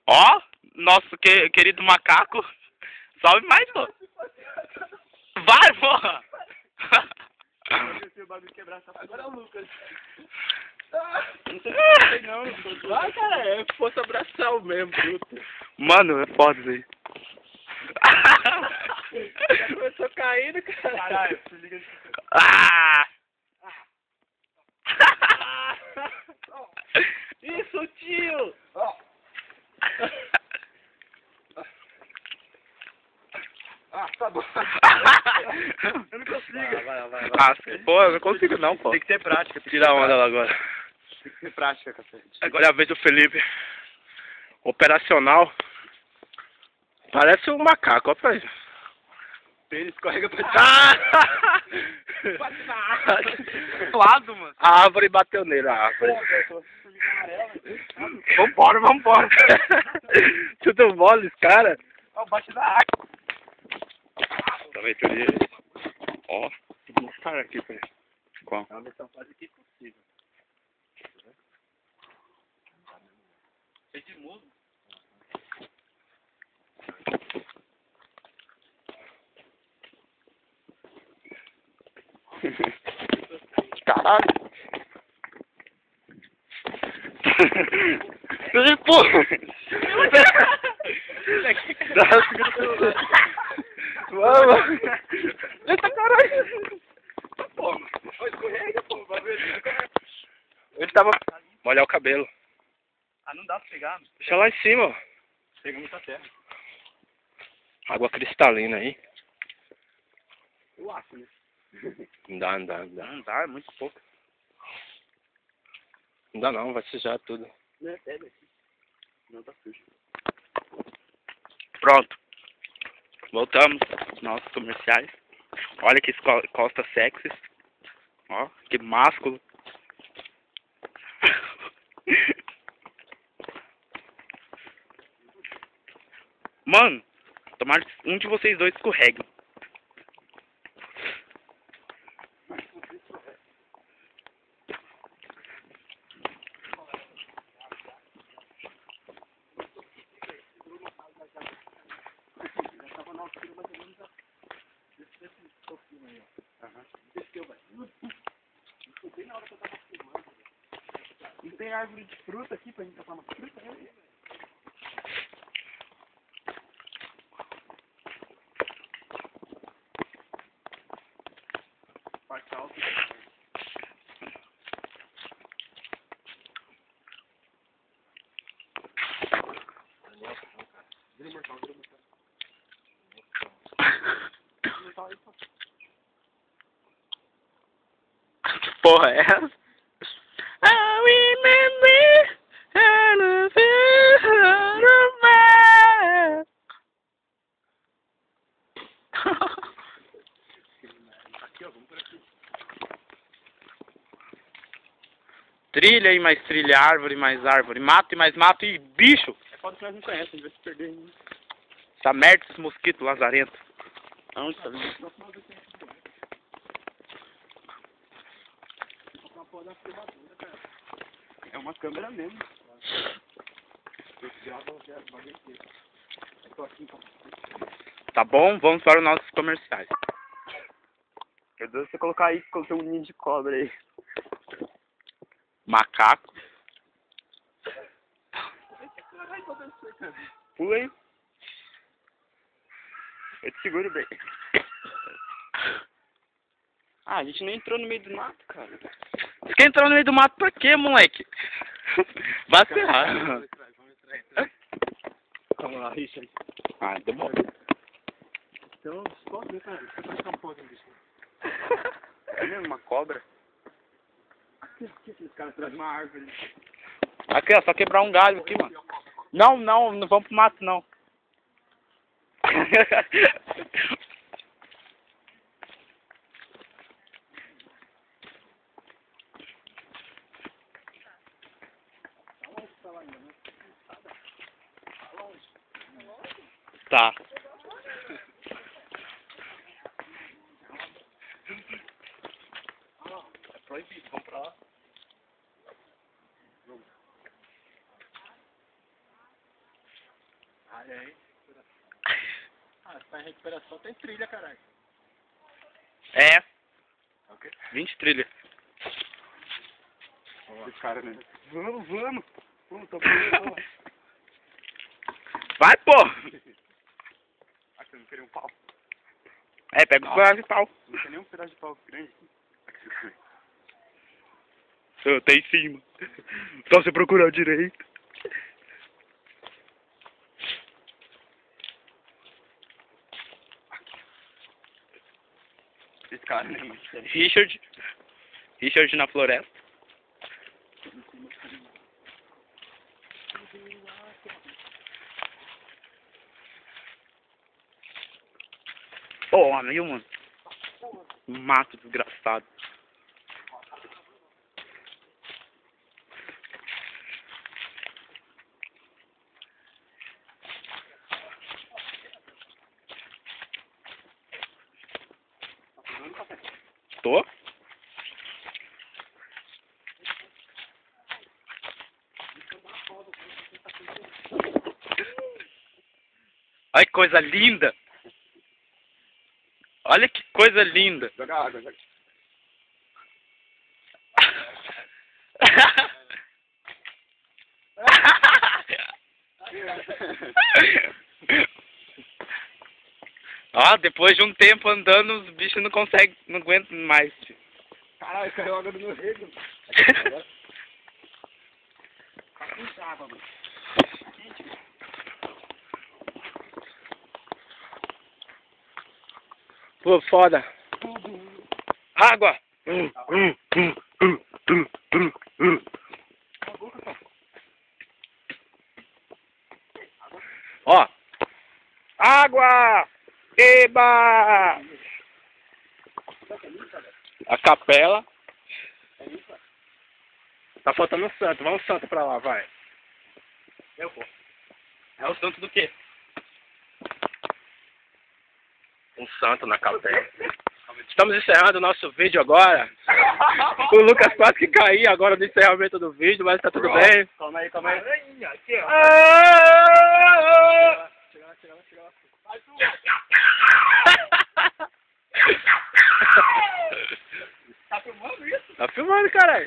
Ó, nosso querido macaco. Salve mais, pô. Vai, porra. Agora é o Lucas. Não sei não. Vai, cara, é força abraçal mesmo, bruto. Mano, é foda isso aí. Já começou caindo, cara. Caralho, se liga de... Ah! Isso, tio! Tá bom. Eu não consigo. Vai. Ah, pô, eu não consigo não, pô. Tem que ter prática. Tira a onda lá agora. Tem que ter prática, cacete. Agora é a vez do Felipe. Operacional. Parece um macaco, ó pra ele. Ele escorrega pra Ah! Bate na árvore. Lado, mano. A árvore bateu nele, a árvore. Vambora. Tudo mole, os caras. Ó, bate na árvore. Também tu ali. Ó, vou mostrar aqui pra ele. Qual? É uma versão quase que impossível. Feito de mudo. Caralho. Pô! Vamos! Eita caralho! Pô, mano. Escorrega, pô. Vai ver. Ele tava... Molhar o cabelo. Ah, não dá pra pegar. Deixa lá em cima, ó. Pega muita terra. Água cristalina aí. Eu acho, né? Não dá. Não dá, é muito pouco. Não dá não, vai sujar tudo. Não é pega aqui. Não tá sujo. Pronto. Voltamos aos nossos comerciais. Olha que costa sexy. Ó, que másculo. Mano, tomara que um de vocês dois escorregue. Não tem árvore de fruta aqui pra gente catar uma fruta, né? Parte alta. Que porra é essa? I remember Aqui, ó, vamos por aqui. Trilha e mais trilha, árvore mais árvore, mato e mais mato e bicho! É foda que nós não conhecemos, a gente vai se perder ainda. Essa merda, esses mosquitos lazarentos. Aonde tá vendo? É uma câmera mesmo. Tá bom? Vamos para os nossos comerciais. Meu Deus, se você colocar aí, coloquei um ninho de cobra aí. Macaco. Pula aí. Eu te seguro bem. Ah, a gente nem entrou no meio do mato, cara. Você quer entrar no meio do mato pra quê, moleque? Vai ferrar. Vamos lá, Richard. Ah, demorou. Então, pode ver, cara. Você vai ficar um pouco disso. É mesmo uma cobra? Aqui, esses caras trazem uma árvore. Aqui, ó, só quebrar um galho aqui, mano. Não vamos pro mato, não. Tá. É proibido, vamos pra lá. aí. Ah, se tá em recuperação tem trilha, caralho. É, Ok. 20 trilhas. Esse cara, né? Vamos. Vamos, tô bom. Vai, pô! Aqui, eu não queria um pau. É, pega o pedaço de pau. Não tem nenhum pedaço de pau grande aqui. Tá em cima. Só você procurar direito. Esse cara, né? Richard na floresta. Pô, meu, mano. Um mato desgraçado. Tô? Olha que coisa linda. Olha que coisa linda. Joga água, joga. Ó, depois de um tempo andando, os bichos não conseguem, não aguentam mais. Caralho, caiu água do meu rego. Tá com água, mano. Pô, foda. Água. Ó. Água. Eba. A capela. Tá faltando um santo. Vai um santo pra lá, vai. Eu vou. É o santo do quê? Um santo na capela. Estamos encerrando o nosso vídeo agora. O Lucas quase que caiu agora no encerramento do vídeo, mas tá tudo bem. Calma aí. Chega lá. Tá filmando isso? Tá filmando, caralho.